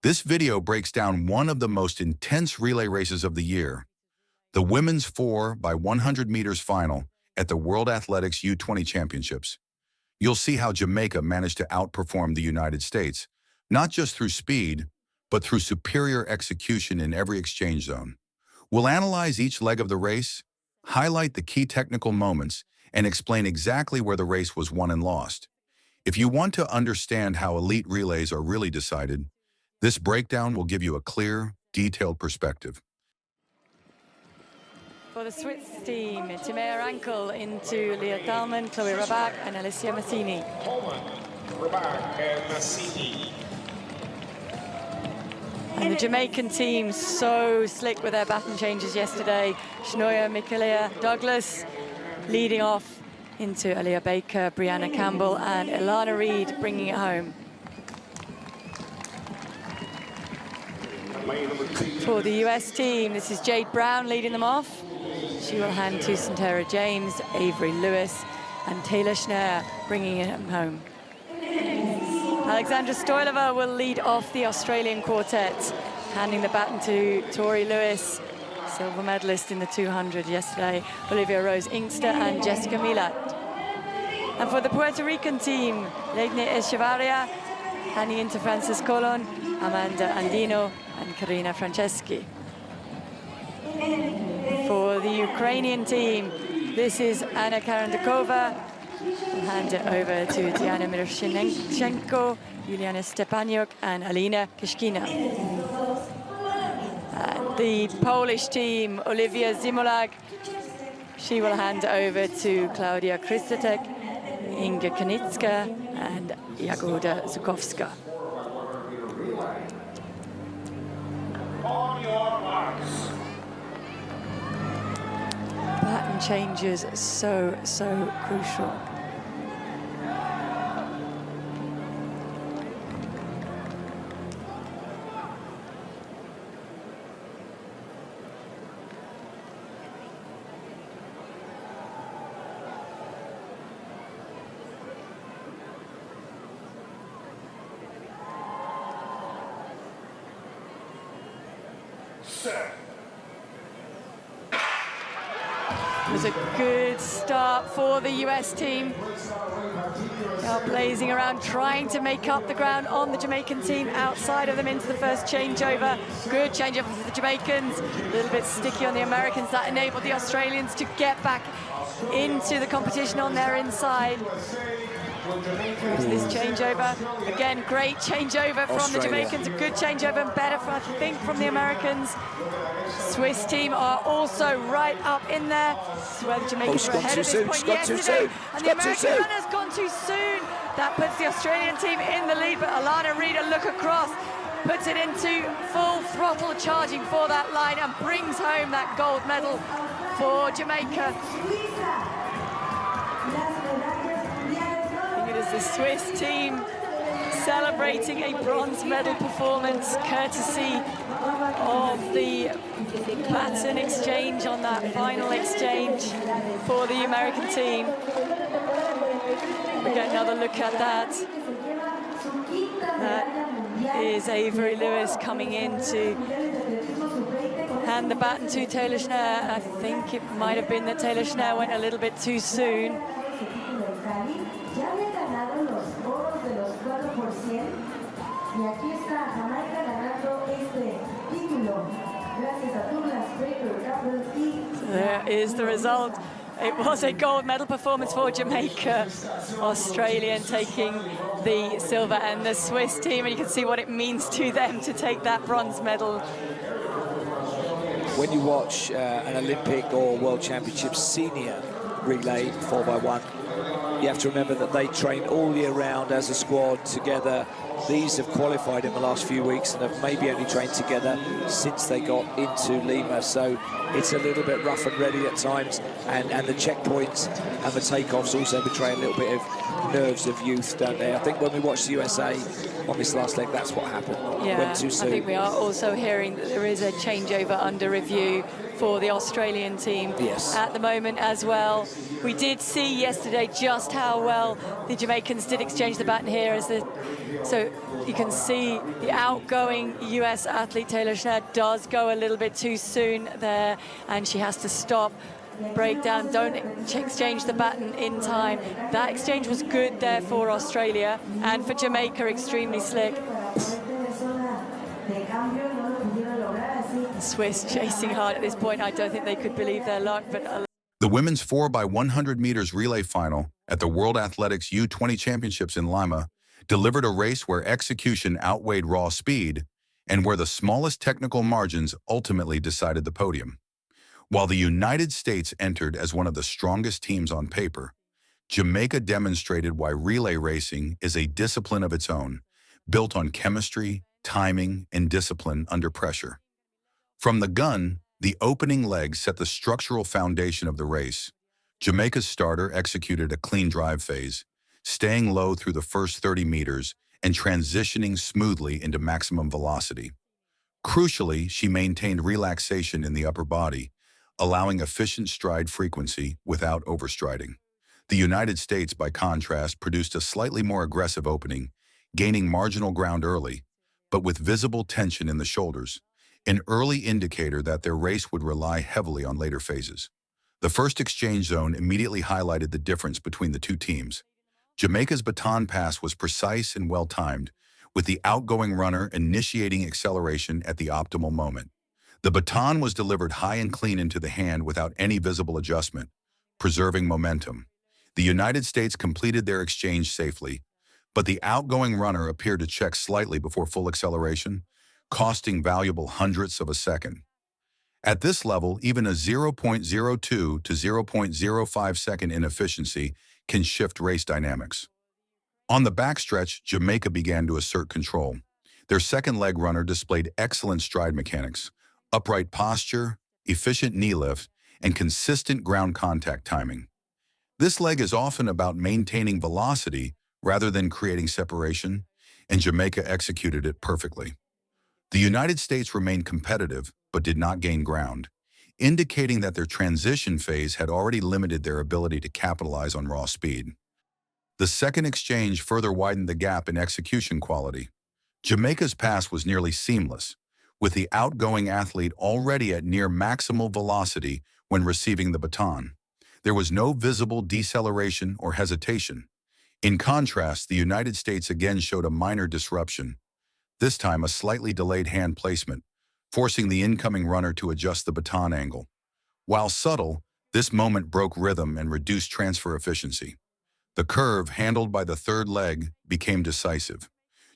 This video breaks down one of the most intense relay races of the year, the women's 4x100 meters final at the World Athletics U20 Championships. You'll see how Jamaica managed to outperform the United States, not just through speed, but through superior execution in every exchange zone. We'll analyze each leg of the race, highlight the key technical moments, and explain exactly where the race was won and lost. If you want to understand how elite relays are really decided, this breakdown will give you a clear, detailed perspective. For the Swiss team, Timea Rankel into Leah Thalmann, Chloe Rabach, and Alicia Massini. Rabach and Massini. And the Jamaican team, so slick with their baton changes yesterday. Shnoya Michaela Douglas leading off into Aliyah Baker, Brianna Campbell, and Ilana Reid bringing it home. For the US team, this is Jade Brown leading them off. She will hand to Santera James, Avery Lewis, and Taylor Schneer bringing it home. Alexandra Stoilova will lead off the Australian quartet, handing the baton to Tori Lewis, silver medalist in the 200 yesterday, Olivia Rose Inkster, and Jessica Milat. And for the Puerto Rican team, Legne Echevarria, handing into Frances Colon, Amanda Andino, and Karina Franceschi. For the Ukrainian team, this is Anna Karandakova. We'll hand it over to Diana Miroshnichenko, Juliana Stepaniuk, and Alina Kishkina. The Polish team, Olivia Zimolag, she will hand over to Klaudia Kristatek, Inga Kanitska, and Jagoda Zukowska. On your marks. Pattern changes so crucial. It was a good start for the US team. They are blazing around, trying to make up the ground on the Jamaican team outside of them into the first changeover. Good changeover for the Jamaicans, a little bit sticky on the Americans. That enabled the Australians to get back into the competition on their inside. Here's this changeover. Again, great changeover from the Jamaicans, a good changeover, and better, I think, from the Americans. Swiss team are also right up in there. This is where the Jamaicans were ahead at this point yesterday. And the American runner's gone too soon. That puts the Australian team in the lead, but Alana Reid, a look across, puts it into full throttle charging for that line and brings home that gold medal for Jamaica. It is the Swiss team celebrating a bronze medal performance courtesy of the baton exchange on that final exchange for the American team. We get another look at that. That is Avery Lewis coming in to hand the baton to Taylor Schneer. I think it might have been that Taylor Schneer went a little bit too soon. So there is the result. It was a gold medal performance for Jamaica. Australian taking the silver, and the Swiss team, and you can see what it means to them to take that bronze medal. When you watch an Olympic or World Championships senior relay 4x1, you have to remember that they train all year round as a squad together. These have qualified in the last few weeks and have maybe only trained together since they got into Lima. So it's a little bit rough and ready at times, and the checkpoints and the takeoffs also betray a little bit of nerves of youth, don't they? I think when we watch the USA on this last leg, that's what happened. Yeah, Went too soon. I think we are also hearing that there is a changeover under review for the Australian team Yes. at the moment as well. We did see yesterday just how well the Jamaicans did exchange the baton here. So you can see the outgoing US athlete Taylor Schneider does go a little bit too soon there, and she has to stop, break down, don't exchange the baton in time. That exchange was good there for Australia, and for Jamaica, extremely slick. Swiss chasing hard at this point. I don't think they could believe their luck, but The women's 4x100 meters relay final at the World Athletics U20 Championships in Lima delivered a race where execution outweighed raw speed and where the smallest technical margins ultimately decided the podium. While the United States entered as one of the strongest teams on paper, Jamaica demonstrated why relay racing is a discipline of its own, built on chemistry, timing, and discipline under pressure. From the gun, the opening leg set the structural foundation of the race. Jamaica's starter executed a clean drive phase, staying low through the first 30 meters and transitioning smoothly into maximum velocity. Crucially, she maintained relaxation in the upper body, allowing efficient stride frequency without overstriding. The United States, by contrast, produced a slightly more aggressive opening, gaining marginal ground early, but with visible tension in the shoulders, an early indicator that their race would rely heavily on later phases. The first exchange zone immediately highlighted the difference between the two teams. Jamaica's baton pass was precise and well-timed, with the outgoing runner initiating acceleration at the optimal moment. The baton was delivered high and clean into the hand without any visible adjustment, preserving momentum. The United States completed their exchange safely, but the outgoing runner appeared to check slightly before full acceleration, costing valuable hundredths of a second. At this level, even a 0.02 to 0.05 second inefficiency can shift race dynamics. On the backstretch, Jamaica began to assert control. Their second leg runner displayed excellent stride mechanics, upright posture, efficient knee lift, and consistent ground contact timing. This leg is often about maintaining velocity rather than creating separation, and Jamaica executed it perfectly. The United States remained competitive, but did not gain ground, indicating that their transition phase had already limited their ability to capitalize on raw speed. The second exchange further widened the gap in execution quality. Jamaica's pass was nearly seamless, with the outgoing athlete already at near maximal velocity when receiving the baton. There was no visible deceleration or hesitation. In contrast, the United States again showed a minor disruption, this time a slightly delayed hand placement, forcing the incoming runner to adjust the baton angle. While subtle, this moment broke rhythm and reduced transfer efficiency. The curve, handled by the third leg, became decisive.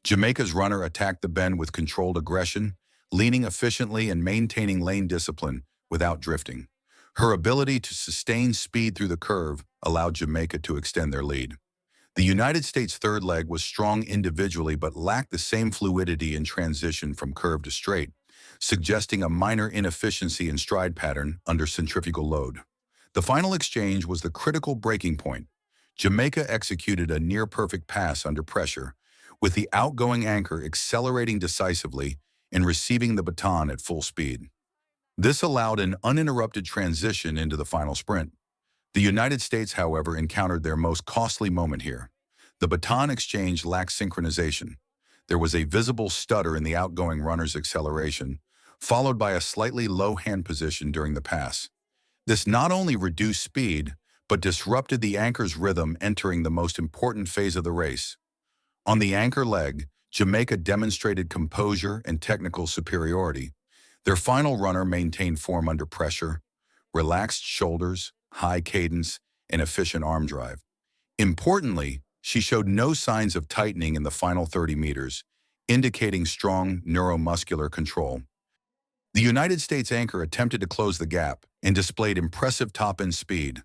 Jamaica's runner attacked the bend with controlled aggression, leaning efficiently and maintaining lane discipline without drifting. Her ability to sustain speed through the curve allowed Jamaica to extend their lead. The United States' third leg was strong individually but lacked the same fluidity in transition from curve to straight, suggesting a minor inefficiency in stride pattern under centrifugal load. The final exchange was the critical breaking point. Jamaica executed a near-perfect pass under pressure, with the outgoing anchor accelerating decisively and receiving the baton at full speed. This allowed an uninterrupted transition into the final sprint. The United States, however, encountered their most costly moment here. The baton exchange lacked synchronization. There was a visible stutter in the outgoing runner's acceleration, followed by a slightly low hand position during the pass. This not only reduced speed, but disrupted the anchor's rhythm entering the most important phase of the race. On the anchor leg, Jamaica demonstrated composure and technical superiority. Their final runner maintained form under pressure, relaxed shoulders, high cadence, and efficient arm drive. Importantly, she showed no signs of tightening in the final 30 meters, indicating strong neuromuscular control. The United States anchor attempted to close the gap and displayed impressive top-end speed,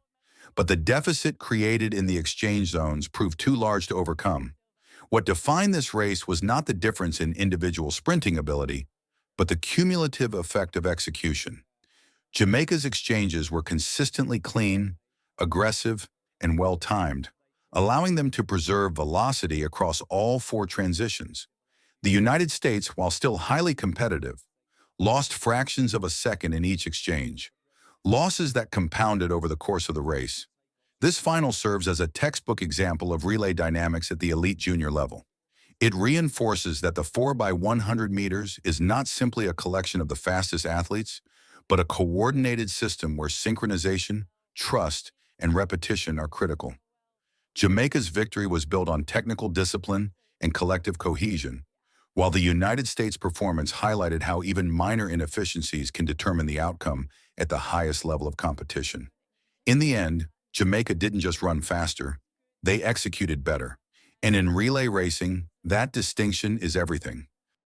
but the deficit created in the exchange zones proved too large to overcome. What defined this race was not the difference in individual sprinting ability, but the cumulative effect of execution. Jamaica's exchanges were consistently clean, aggressive, and well-timed, allowing them to preserve velocity across all four transitions. The United States, while still highly competitive, lost fractions of a second in each exchange, losses that compounded over the course of the race. This final serves as a textbook example of relay dynamics at the elite junior level. It reinforces that the 4x100 meters is not simply a collection of the fastest athletes, but a coordinated system where synchronization, trust, and repetition are critical. Jamaica's victory was built on technical discipline and collective cohesion, while the United States' performance highlighted how even minor inefficiencies can determine the outcome at the highest level of competition. In the end, Jamaica didn't just run faster, they executed better. And in relay racing, that distinction is everything.